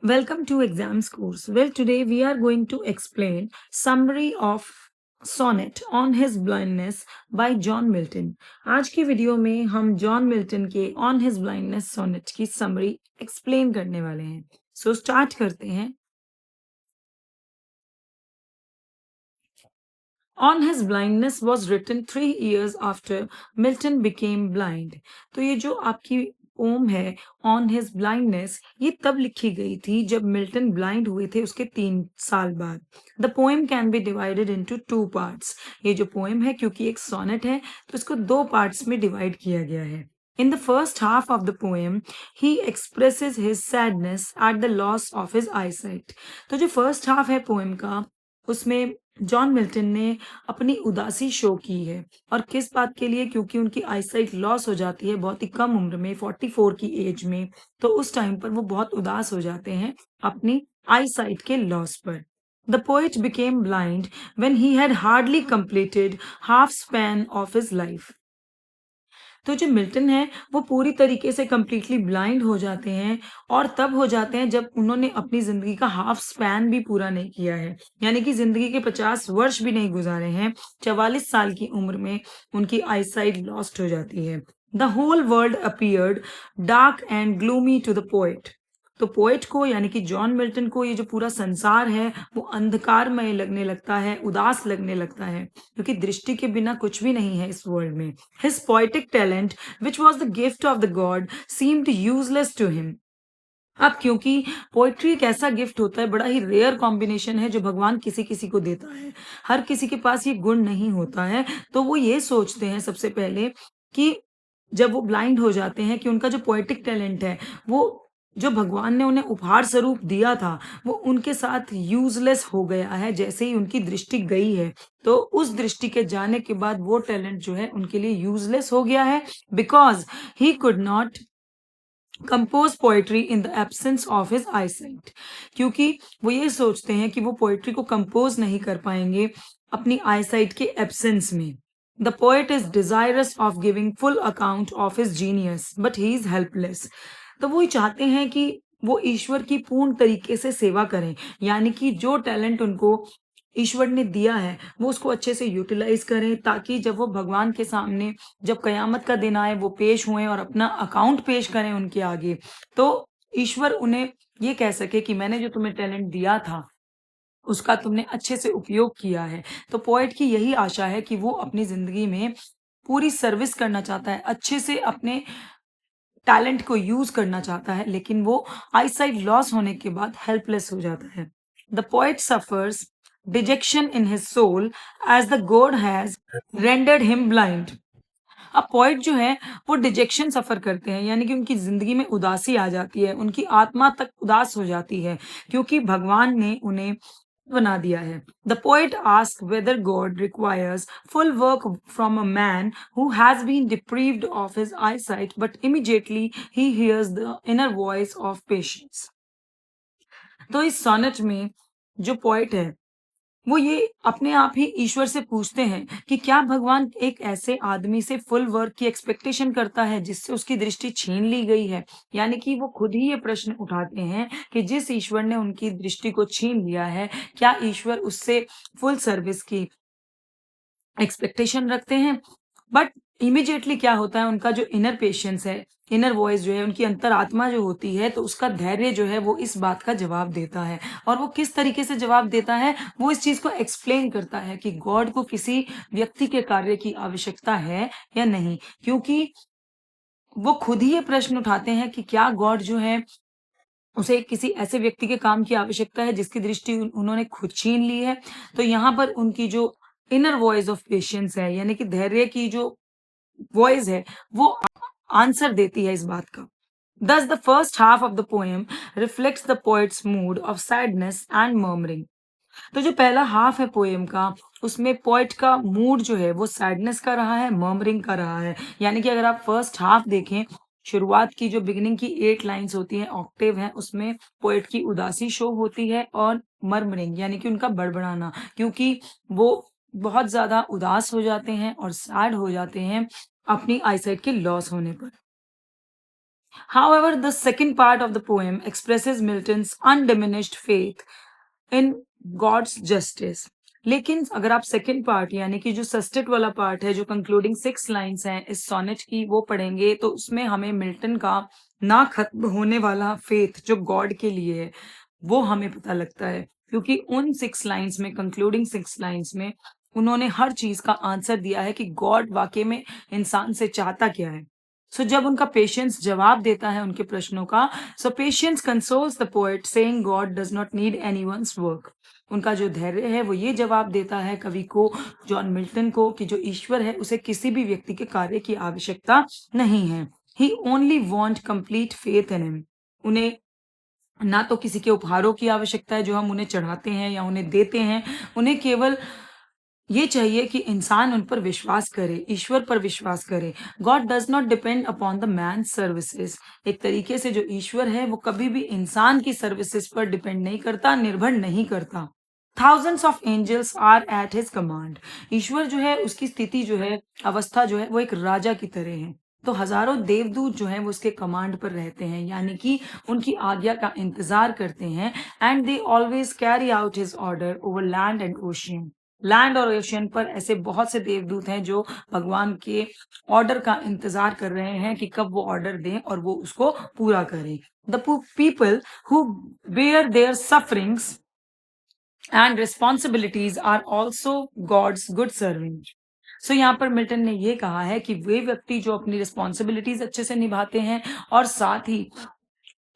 Welcome to Exams Course. Well, today we are going to explain summary of sonnet on his blindness by John Milton. आज की video में हम John Milton के On his blindness sonnet की summary explain करने वाले हैं. So start करते हैं. On his blindness was written 3 years after Milton became blind. तो ये जो आपकी पोम है ऑन हिज ब्लाइंडनेस ये तब लिखी गई थी जब मिल्टन ब्लाइंड हुए थे उसके 3 साल बाद. The poem can be divided into 2 parts. ये जो पोएम है क्योंकि एक सोनेट है तो इसको 2 पार्ट्स में डिवाइड किया गया है. In the first half of the poem, he expresses his sadness at the loss of his eyesight. तो जो फर्स्ट हाफ है पोएम का उसमें जॉन मिल्टन ने अपनी उदासी शो की है. और किस बात के लिए? क्योंकि उनकी आईसाइट लॉस हो जाती है बहुत ही कम उम्र में 44 की एज में. तो उस टाइम पर वो बहुत उदास हो जाते हैं अपनी आईसाइट के लॉस पर. The poet became blind when he had hardly completed half span of his life. तो जो मिल्टन है वो पूरी तरीके से कंप्लीटली ब्लाइंड हो जाते हैं और तब हो जाते हैं जब उन्होंने अपनी जिंदगी का हाफ स्पैन भी पूरा नहीं किया है. यानी कि जिंदगी के 50 वर्ष भी नहीं गुजारे हैं. 44 साल की उम्र में उनकी आईसाइट लॉस्ट हो जाती है. The whole world appeared dark and gloomy to the poet. तो पोएट को यानी कि जॉन मिल्टन को ये जो पूरा संसार है वो अंधकारमय लगने लगता है, उदास लगने लगता है, क्योंकि दृष्टि के बिना कुछ भी नहीं है इस वर्ल्ड में. His poetic talent which was the gift of the god seemed useless to him. अब क्योंकि पोएट्री एक ऐसा गिफ्ट होता है, बड़ा ही रेयर कॉम्बिनेशन है जो भगवान किसी किसी को देता है. हर किसी के पास ये गुण नहीं होता है. तो वो ये सोचते हैं सबसे पहले कि जब वो ब्लाइंड हो जाते हैं कि उनका जो पोएटिक टैलेंट है वो जो भगवान ने उन्हें उपहार स्वरूप दिया था वो उनके साथ यूजलेस हो गया है जैसे ही उनकी दृष्टि गई है. तो उस दृष्टि के जाने के बाद वो टैलेंट जो है उनके लिए यूजलेस हो गया है. Because he could not compose poetry in the absence of his eyesight. क्योंकि वो ये सोचते हैं कि वो पोएट्री को कंपोज नहीं कर पाएंगे अपनी आईसाइट के एब्सेंस में. The poet is desirous of giving full account of his genius but he is helpless. तो वो ये चाहते हैं कि वो ईश्वर की पूर्ण तरीके से सेवा करें. यानी कि जो टैलेंट उनको ईश्वर ने दिया है वो उसको अच्छे से यूटिलाइज करें ताकि जब वो भगवान के सामने जब कयामत का दिन आए वो पेश हुए और अपना अकाउंट पेश करें उनके आगे, तो ईश्वर उन्हें ये कह सके कि मैंने जो तुम्हें टैलेंट दिया था उसका तुमने अच्छे से उपयोग किया है. तो पोएट की यही आशा है कि वो अपनी जिंदगी में पूरी सर्विस करना चाहता है, अच्छे से अपने टैलेंट को यूज करना चाहता है, लेकिन वो आईसाइट लॉस होने के बाद हेल्पलेस हो जाता है. The poet suffers dejection in his soul as the god has rendered him blind. अब पोएट जो है वो डिजेक्शन सफर करते हैं, यानी कि उनकी जिंदगी में उदासी आ जाती है, उनकी आत्मा तक उदास हो जाती है क्योंकि भगवान ने उन्हें बना दिया है. The poet ask whether God requires full work from a man who has been deprived of his eyesight but immediately he hears the inner voice of patience. तो इस सोनेट में जो पोएट है वो ये अपने आप ही ईश्वर से पूछते हैं कि क्या भगवान एक ऐसे आदमी से फुल वर्क की एक्सपेक्टेशन करता है जिससे उसकी दृष्टि छीन ली गई है. यानी कि वो खुद ही ये प्रश्न उठाते हैं कि जिस ईश्वर ने उनकी दृष्टि को छीन लिया है क्या ईश्वर उससे फुल सर्विस की एक्सपेक्टेशन रखते हैं. बट इमीडिएटली क्या होता है, उनका जो इनर पेशेंस है, इनर वॉइस जो है, उनकी अंतरात्मा जो होती है, तो उसका धैर्य जो है वो इस बात का जवाब देता है. और वो किस तरीके से जवाब देता है, वो इस चीज को एक्सप्लेन करता है कि गॉड को किसी व्यक्ति के कार्य की आवश्यकता है या नहीं. क्योंकि वो खुद ही ये प्रश्न उठाते हैं कि क्या गॉड जो है उसे किसी ऐसे व्यक्ति के काम की आवश्यकता है जिसकी दृष्टि उन्होंने खुद छीन ली है. तो यहाँ पर उनकी जो इनर वॉइस ऑफ पेशेंस है, यानी कि धैर्य की जो वॉइस है, वो आंसर देती है इस बात का. Thus, the first half of the poem reflects the poet's mood of sadness and murmuring. तो जो पहला हाफ है पोएम का उसमें पोएट का मूड जो है वो सैडनेस का रहा है, मर्मरिंग का रहा है. यानी कि अगर आप फर्स्ट हाफ देखें, शुरुआत की जो बिगिनिंग की 8 लाइंस होती हैं, ऑक्टेव है, उसमें पोएट की उदासी शो होती है और मर्मरिंग यानी कि उनका बड़बड़ाना, क्योंकि वो बहुत ज्यादा उदास हो जाते हैं और सैड हो जाते हैं अपनी आईसाइट के लॉस होने पर. However, the second part of the poem expresses Milton's undiminished faith in God's justice. लेकिन अगर आप सेकंड पार्ट यानी कि जो सस्टेट वाला पार्ट है, जो कंक्लूडिंग 6 लाइन्स हैं इस सोनेट की, वो पढ़ेंगे तो उसमें हमें मिल्टन का ना खत्म होने वाला फेथ जो गॉड के लिए है, वो हमें पता लगता है। क्योंकि उन 6 लाइन्स में, कंक्लूडिंग 6 लाइन्स में उन्होंने हर चीज़ का आंसर दिया है कि गॉड वाक़ई में इंसान से चाहता क्या है। जब उनका पेशेंस जवाब देता है उनके प्रश्नों का, patience consoles the poet saying God does not need anyone's work. उनका जो धैर्य है वो ये जवाब देता है कवि को, जॉन मिल्टन को, कि जो ईश्वर है उसे किसी भी व्यक्ति के कार्य की आवश्यकता नहीं है। He only want complete faith in him. उन्हें ना तो किसी के उपहारों की आवश्यकता है जो हम उन्हें चढ़ाते हैं या उन्हें देते हैं। उन्हें केवल ये चाहिए कि इंसान उन पर विश्वास करे, ईश्वर पर विश्वास करे। God does not depend upon the man's services. एक तरीके से जो ईश्वर है वो कभी भी इंसान की सर्विसेज़ पर डिपेंड नहीं करता, निर्भर नहीं करता। Thousands of angels are at his command. ईश्वर जो है उसकी स्थिति जो है, अवस्था जो है वो एक राजा की तरह है। तो हज़ारों देवदूत जो हैं वो उसके कमांड पर रहते हैं, यानी कि उनकी आज्ञा का इंतज़ार करते हैं। And they always carry out his order over land and ocean. Land और ओशियन पर ऐसे बहुत से देवदूत हैं जो भगवान के ऑर्डर का इंतजार कर रहे हैं कि कब वो ऑर्डर दें और वो उसको पूरा करें। The people who bear their sufferings and responsibilities are also God's good servant. यहाँ पर मिल्टन ने ये कहा है कि वे व्यक्ति जो अपनी रिस्पॉन्सिबिलिटीज अच्छे से निभाते हैं और साथ ही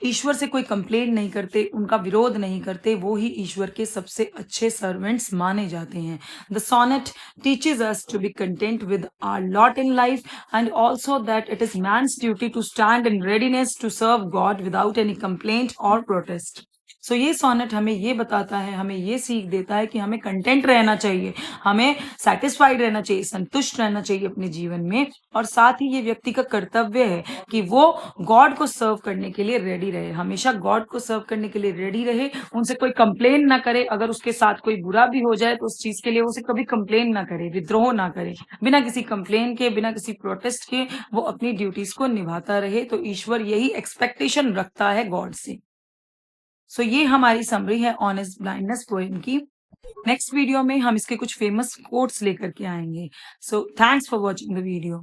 ईश्वर से कोई कंप्लेंट नहीं करते, उनका विरोध नहीं करते, वो ही ईश्वर के सबसे अच्छे सर्वेंट्स माने जाते हैं। The sonnet teaches us to be content with our lot in life and also that it is man's duty to stand in readiness to serve God without any complaint और प्रोटेस्ट। ये sonnet हमें ये बताता है, हमें ये सीख देता है कि हमें कंटेंट रहना चाहिए, हमें सैटिस्फाइड रहना चाहिए, संतुष्ट रहना चाहिए अपने जीवन में, और साथ ही ये व्यक्ति का कर्तव्य है कि वो गॉड को सर्व करने के लिए रेडी रहे, हमेशा गॉड को सर्व करने के लिए रेडी रहे, उनसे कोई कंप्लेन ना करे। अगर उसके साथ कोई बुरा भी हो जाए तो उस चीज के लिए उसे कभी कंप्लेन ना करे, विद्रोह ना करे, बिना किसी कंप्लेन के, बिना किसी प्रोटेस्ट के वो अपनी ड्यूटीज को निभाता रहे। तो ईश्वर यही एक्सपेक्टेशन रखता है गॉड से। ये हमारी समरी है ऑन हिज ब्लाइंडनेस पोएम की। नेक्स्ट वीडियो में हम इसके कुछ फेमस कोट्स लेकर के आएंगे। Thanks for watching the video.